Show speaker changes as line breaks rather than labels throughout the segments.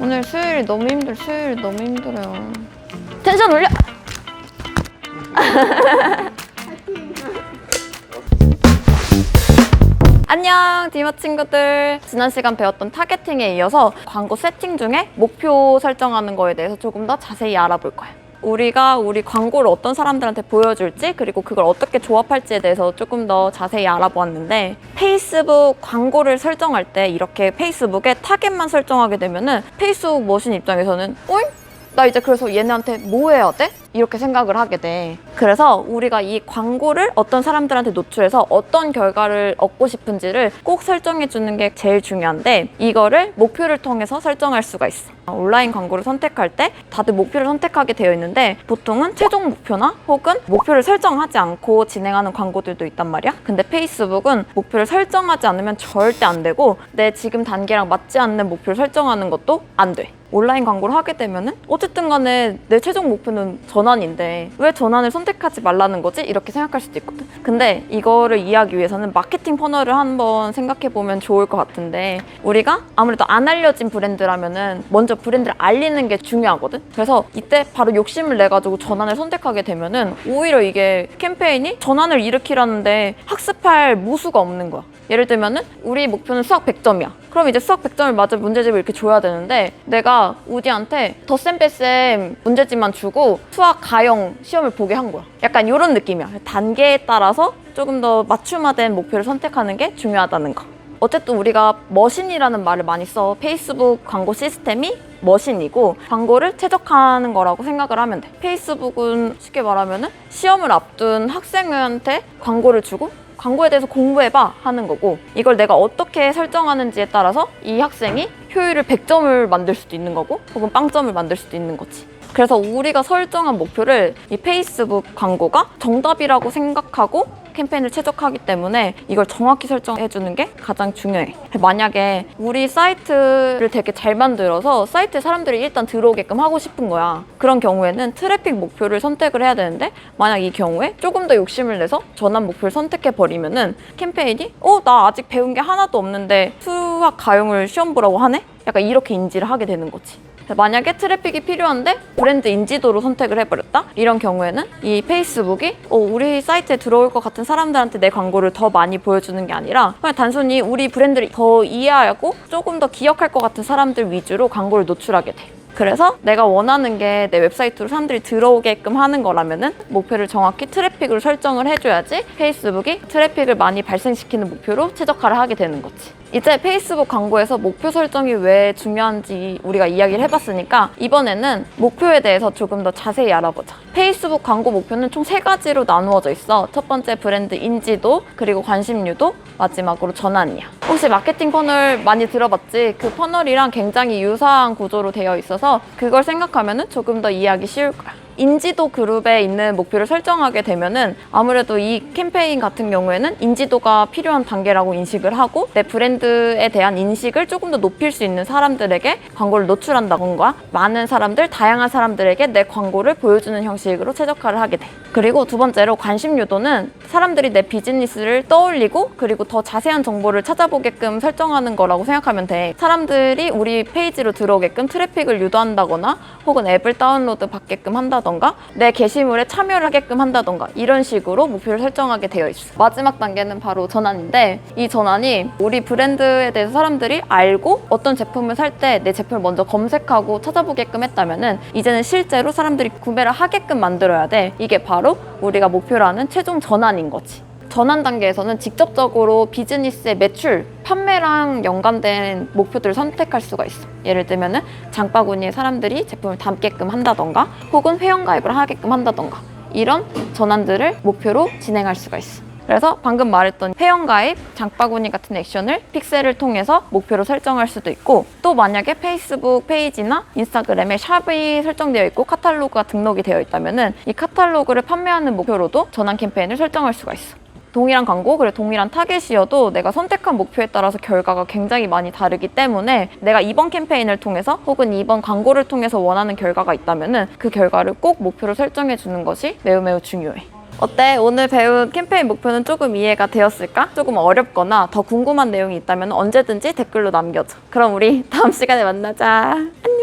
오늘 수요일이 너무 힘들어요. 텐션 올려! 안녕 디마 친구들. 지난 시간 배웠던 타겟팅에 이어서 광고 세팅 중에 목표 설정하는 거에 대해서 조금 더 자세히 알아볼 거야. 우리가 우리 광고를 어떤 사람들한테 보여줄지 그리고 그걸 어떻게 조합할지에 대해서 조금 더 자세히 알아보았는데, 페이스북 광고를 설정할 때 이렇게 페이스북에 타겟만 설정하게 되면은 페이스북 머신 입장에서는 오잉? 나 이제 그래서 얘네한테 뭐 해야 돼? 이렇게 생각을 하게 돼. 그래서 우리가 이 광고를 어떤 사람들한테 노출해서 어떤 결과를 얻고 싶은지를 꼭 설정해 주는 게 제일 중요한데, 이거를 목표를 통해서 설정할 수가 있어. 온라인 광고를 선택할 때 다들 목표를 선택하게 되어 있는데, 보통은 최종 목표나 혹은 목표를 설정하지 않고 진행하는 광고들도 있단 말이야. 근데 페이스북은 목표를 설정하지 않으면 절대 안 되고, 내 지금 단계랑 맞지 않는 목표를 설정하는 것도 안 돼. 온라인 광고를 하게 되면은 어쨌든 간에 내 최종 목표는 전환인데 왜 전환을 선택하지 말라는 거지? 이렇게 생각할 수도 있거든. 근데 이거를 이해하기 위해서는 마케팅 퍼널을 한번 생각해 보면 좋을 것 같은데, 우리가 아무래도 안 알려진 브랜드라면은 먼저 브랜드를 알리는 게 중요하거든. 그래서 이때 바로 욕심을 내 가지고 전환을 선택하게 되면은 오히려 이게 캠페인이 전환을 일으키라는데 학습할 무수가 없는 거야. 예를 들면은 우리 목표는 수학 100점이야. 그럼 이제 수학 100점을 맞을 문제집을 이렇게 줘야 되는데, 내가 우디한테 덧셈 뺄셈 문제집만 주고 수학 가형 시험을 보게 한 거야. 약간 이런 느낌이야. 단계에 따라서 조금 더 맞춤화된 목표를 선택하는 게 중요하다는 거. 어쨌든 우리가 머신이라는 말을 많이 써. 페이스북 광고 시스템이 머신이고 광고를 최적화하는 거라고 생각을 하면 돼. 페이스북은 쉽게 말하면은 시험을 앞둔 학생한테 광고를 주고 광고에 대해서 공부해봐 하는 거고, 이걸 내가 어떻게 설정하는지에 따라서 이 학생이 효율을 100점을 만들 수도 있는 거고 혹은 빵점을 만들 수도 있는 거지. 그래서 우리가 설정한 목표를 이 페이스북 광고가 정답이라고 생각하고 캠페인을 최적화하기 때문에 이걸 정확히 설정해주는 게 가장 중요해. 만약에 우리 사이트를 되게 잘 만들어서 사이트에 사람들이 일단 들어오게끔 하고 싶은 거야. 그런 경우에는 트래픽 목표를 선택을 해야 되는데, 만약 이 경우에 조금 더 욕심을 내서 전환 목표를 선택해버리면은 캠페인이 나 아직 배운 게 하나도 없는데 수학 가형을 시험 보라고 하네? 약간 이렇게 인지를 하게 되는 거지. 만약에 트래픽이 필요한데 브랜드 인지도로 선택을 해버렸다? 이런 경우에는 이 페이스북이 우리 사이트에 들어올 것 같은 사람들한테 내 광고를 더 많이 보여주는 게 아니라 그냥 단순히 우리 브랜드를 더 이해하고 조금 더 기억할 것 같은 사람들 위주로 광고를 노출하게 돼. 그래서 내가 원하는 게 내 웹사이트로 사람들이 들어오게끔 하는 거라면은 목표를 정확히 트래픽으로 설정을 해줘야지 페이스북이 트래픽을 많이 발생시키는 목표로 최적화를 하게 되는 거지. 이제 페이스북 광고에서 목표 설정이 왜 중요한지 우리가 이야기를 해봤으니까 이번에는 목표에 대해서 조금 더 자세히 알아보자. 페이스북 광고 목표는 총 3가지로 나누어져 있어. 첫 번째 브랜드 인지도, 그리고 관심 유도, 마지막으로 전환이야. 혹시 마케팅 퍼널 많이 들어봤지? 그 퍼널이랑 굉장히 유사한 구조로 되어 있어서 그걸 생각하면 조금 더 이해하기 쉬울 거야. 인지도 그룹에 있는 목표를 설정하게 되면은 아무래도 이 캠페인 같은 경우에는 인지도가 필요한 단계라고 인식을 하고 내 브랜드에 대한 인식을 조금 더 높일 수 있는 사람들에게 광고를 노출한다던가, 많은 사람들, 다양한 사람들에게 내 광고를 보여주는 형식으로 최적화를 하게 돼. 그리고 두 번째로 관심 유도는 사람들이 내 비즈니스를 떠올리고 그리고 더 자세한 정보를 찾아보게끔 설정하는 거라고 생각하면 돼. 사람들이 우리 페이지로 들어오게끔 트래픽을 유도한다거나 혹은 앱을 다운로드 받게끔 한다던가 내 게시물에 참여를 하게끔 한다던가 이런 식으로 목표를 설정하게 되어 있어. 마지막 단계는 바로 전환인데, 이 전환이 우리 브랜드에 대해서 사람들이 알고 어떤 제품을 살 때 내 제품을 먼저 검색하고 찾아보게끔 했다면은 이제는 실제로 사람들이 구매를 하게끔 만들어야 돼. 이게 바로 우리가 목표로 하는 최종 전환인 거지. 전환 단계에서는 직접적으로 비즈니스의 매출, 판매랑 연관된 목표들을 선택할 수가 있어. 예를 들면은 장바구니에 사람들이 제품을 담게끔 한다던가 혹은 회원가입을 하게끔 한다던가 이런 전환들을 목표로 진행할 수가 있어. 그래서 방금 말했던 회원가입, 장바구니 같은 액션을 픽셀을 통해서 목표로 설정할 수도 있고, 또 만약에 페이스북 페이지나 인스타그램에 샵이 설정되어 있고 카탈로그가 등록이 되어 있다면은 이 카탈로그를 판매하는 목표로도 전환 캠페인을 설정할 수가 있어. 동일한 광고, 그리고 동일한 타겟이어도 내가 선택한 목표에 따라서 결과가 굉장히 많이 다르기 때문에 내가 이번 캠페인을 통해서 혹은 이번 광고를 통해서 원하는 결과가 있다면은 그 결과를 꼭 목표로 설정해 주는 것이 매우 중요해. 어때? 오늘 배운 캠페인 목표는 조금 이해가 되었을까? 조금 어렵거나 더 궁금한 내용이 있다면 언제든지 댓글로 남겨줘. 그럼 우리 다음 시간에 만나자. 안녕!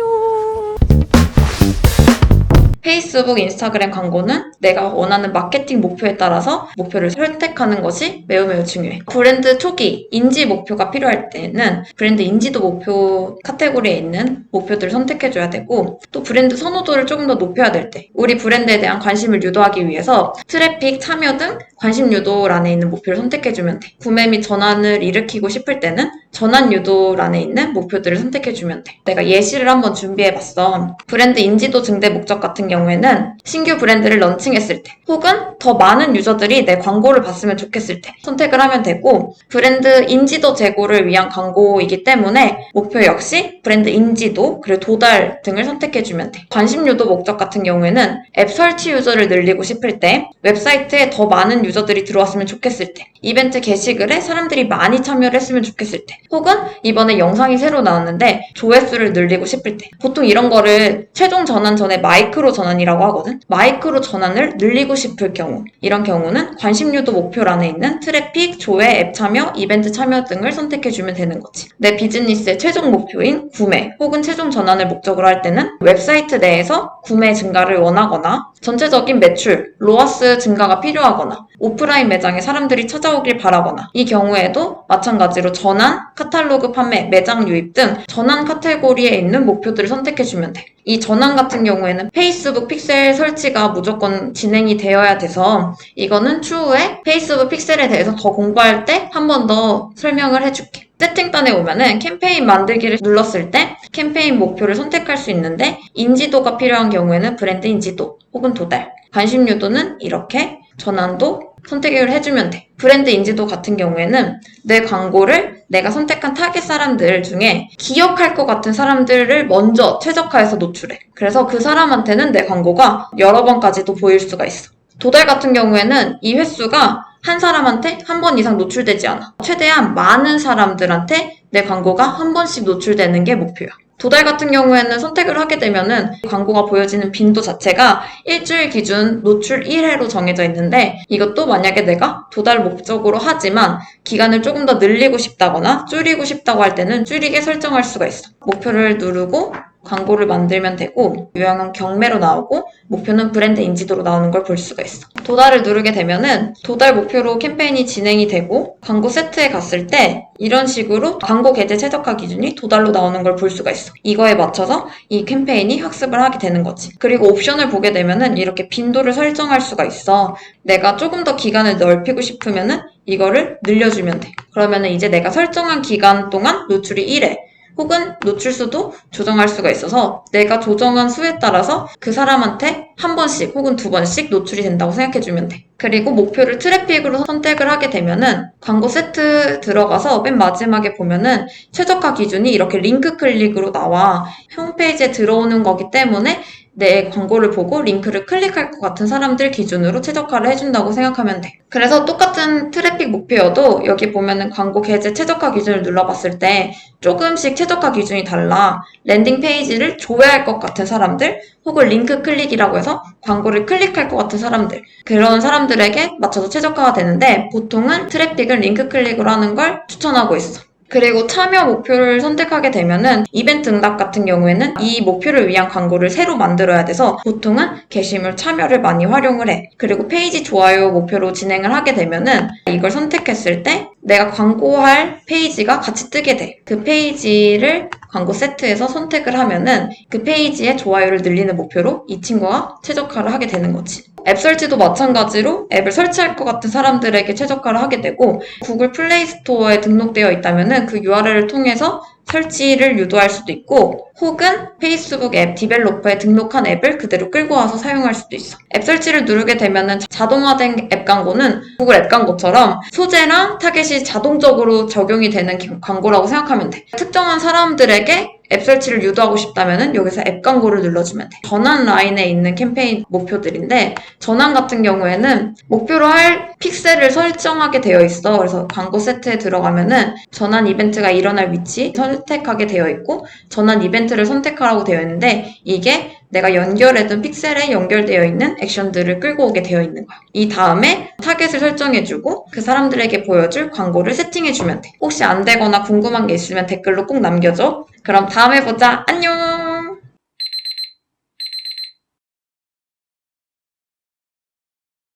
페이스북, 인스타그램 광고는 내가 원하는 마케팅 목표에 따라서 목표를 선택하는 것이 매우 매우 중요해. 브랜드 초기 인지 목표가 필요할 때는 브랜드 인지도 목표 카테고리에 있는 목표들을 선택해줘야 되고, 또 브랜드 선호도를 조금 더 높여야 될 때 우리 브랜드에 대한 관심을 유도하기 위해서 트래픽, 참여 등 관심 유도란에 있는 목표를 선택해주면 돼. 구매 및 전환을 일으키고 싶을 때는 전환 유도란에 있는 목표들을 선택해주면 돼. 내가 예시를 한번 준비해봤어. 브랜드 인지도 증대 목적 같은 경우에는 신규 브랜드를 런칭했을 때, 혹은 더 많은 유저들이 내 광고를 봤으면 좋겠을 때 선택을 하면 되고, 브랜드 인지도 제고를 위한 광고이기 때문에 목표 역시 브랜드 인지도, 그리고 도달 등을 선택해주면 돼. 관심 유도 목적 같은 경우에는 앱 설치 유저를 늘리고 싶을 때, 웹사이트에 더 많은 유저들이 들어왔으면 좋겠을 때, 이벤트 게시글에 사람들이 많이 참여를 했으면 좋겠을 때, 혹은 이번에 영상이 새로 나왔는데 조회수를 늘리고 싶을 때, 보통 이런 거를 최종 전환 전에 마이크로 전환이라고 하거든. 마이크로 전환을 늘리고 싶을 경우, 이런 경우는 관심 유도 목표란에 있는 트래픽, 조회, 앱 참여, 이벤트 참여 등을 선택해주면 되는 거지. 내 비즈니스의 최종 목표인 구매 혹은 최종 전환을 목적으로 할 때는 웹사이트 내에서 구매 증가를 원하거나, 전체적인 매출, 로아스 증가가 필요하거나, 오프라인 매장에 사람들이 찾아오길 바라거나, 이 경우에도 마찬가지로 전환, 카탈로그 판매, 매장 유입 등 전환 카테고리에 있는 목표들을 선택해주면 돼. 이 전환 같은 경우에는 페이스북 픽셀 설치가 무조건 진행이 되어야 돼서, 이거는 추후에 페이스북 픽셀에 대해서 더 공부할 때 한 번 더 설명을 해줄게. 세팅단에 오면은 캠페인 만들기를 눌렀을 때 캠페인 목표를 선택할 수 있는데, 인지도가 필요한 경우에는 브랜드 인지도 혹은 도달, 관심 유도는 이렇게 전환도 선택을 해주면 돼. 브랜드 인지도 같은 경우에는 내 광고를 내가 선택한 타겟 사람들 중에 기억할 것 같은 사람들을 먼저 최적화해서 노출해. 그래서 그 사람한테는 내 광고가 여러 번까지도 보일 수가 있어. 도달 같은 경우에는 이 횟수가 한 사람한테 한 번 이상 노출되지 않아. 최대한 많은 사람들한테 내 광고가 한 번씩 노출되는 게 목표야. 도달 같은 경우에는 선택을 하게 되면은 광고가 보여지는 빈도 자체가 일주일 기준 노출 1회로 정해져 있는데, 이것도 만약에 내가 도달 목적으로 하지만 기간을 조금 더 늘리고 싶다거나 줄이고 싶다고 할 때는 줄이게 설정할 수가 있어. 목표를 누르고 광고를 만들면 되고, 유형은 경매로 나오고 목표는 브랜드 인지도로 나오는 걸 볼 수가 있어. 도달을 누르게 되면은 도달 목표로 캠페인이 진행이 되고, 광고 세트에 갔을 때 이런 식으로 광고 게재 최적화 기준이 도달로 나오는 걸 볼 수가 있어. 이거에 맞춰서 이 캠페인이 학습을 하게 되는 거지. 그리고 옵션을 보게 되면은 이렇게 빈도를 설정할 수가 있어. 내가 조금 더 기간을 넓히고 싶으면은 이거를 늘려주면 돼. 그러면은 이제 내가 설정한 기간 동안 노출이 1회, 혹은 노출수도 조정할 수가 있어서 내가 조정한 수에 따라서 그 사람한테 한 번씩 혹은 두 번씩 노출이 된다고 생각해주면 돼. 그리고 목표를 트래픽으로 선택을 하게 되면은 광고 세트 들어가서 맨 마지막에 보면은 최적화 기준이 이렇게 링크 클릭으로 나와. 홈페이지에 들어오는 거기 때문에 내 광고를 보고 링크를 클릭할 것 같은 사람들 기준으로 최적화를 해준다고 생각하면 돼. 그래서 똑같은 트래픽 목표여도 여기 보면은 광고 게재 최적화 기준을 눌러봤을 때 조금씩 최적화 기준이 달라. 랜딩 페이지를 조회할 것 같은 사람들, 혹은 링크 클릭이라고 해서 광고를 클릭할 것 같은 사람들, 그런 사람들에게 맞춰서 최적화가 되는데, 보통은 트래픽을 링크 클릭으로 하는 걸 추천하고 있어. 그리고 참여 목표를 선택하게 되면은 이벤트 응답 같은 경우에는 이 목표를 위한 광고를 새로 만들어야 돼서 보통은 게시물 참여를 많이 활용을 해. 그리고 페이지 좋아요 목표로 진행을 하게 되면은 이걸 선택했을 때 내가 광고할 페이지가 같이 뜨게 돼. 그 페이지를 광고 세트에서 선택을 하면은 그 페이지에 좋아요를 늘리는 목표로 이 친구가 최적화를 하게 되는 거지. 앱 설치도 마찬가지로 앱을 설치할 것 같은 사람들에게 최적화를 하게 되고, 구글 플레이 스토어에 등록되어 있다면은 그 URL을 통해서 설치를 유도할 수도 있고, 혹은 페이스북 앱 디벨로퍼에 등록한 앱을 그대로 끌고 와서 사용할 수도 있어. 앱 설치를 누르게 되면은 자동화된 앱 광고는 구글 앱 광고처럼 소재랑 타겟이 자동적으로 적용이 되는 광고라고 생각하면 돼. 특정한 사람들에게 앱 설치를 유도하고 싶다면은 여기서 앱 광고를 눌러주면 돼. 전환 라인에 있는 캠페인 목표들인데, 전환 같은 경우에는 목표로 할 픽셀을 설정하게 되어 있어. 그래서 광고 세트에 들어가면은 전환 이벤트가 일어날 위치 선택하게 되어 있고, 전환 이벤트를 선택하라고 되어 있는데, 이게 내가 연결해둔 픽셀에 연결되어 있는 액션들을 끌고 오게 되어 있는 거야. 이 다음에 타겟을 설정해주고 그 사람들에게 보여줄 광고를 세팅해주면 돼. 혹시 안 되거나 궁금한 게 있으면 댓글로 꼭 남겨줘. 그럼 다음에 보자. 안녕!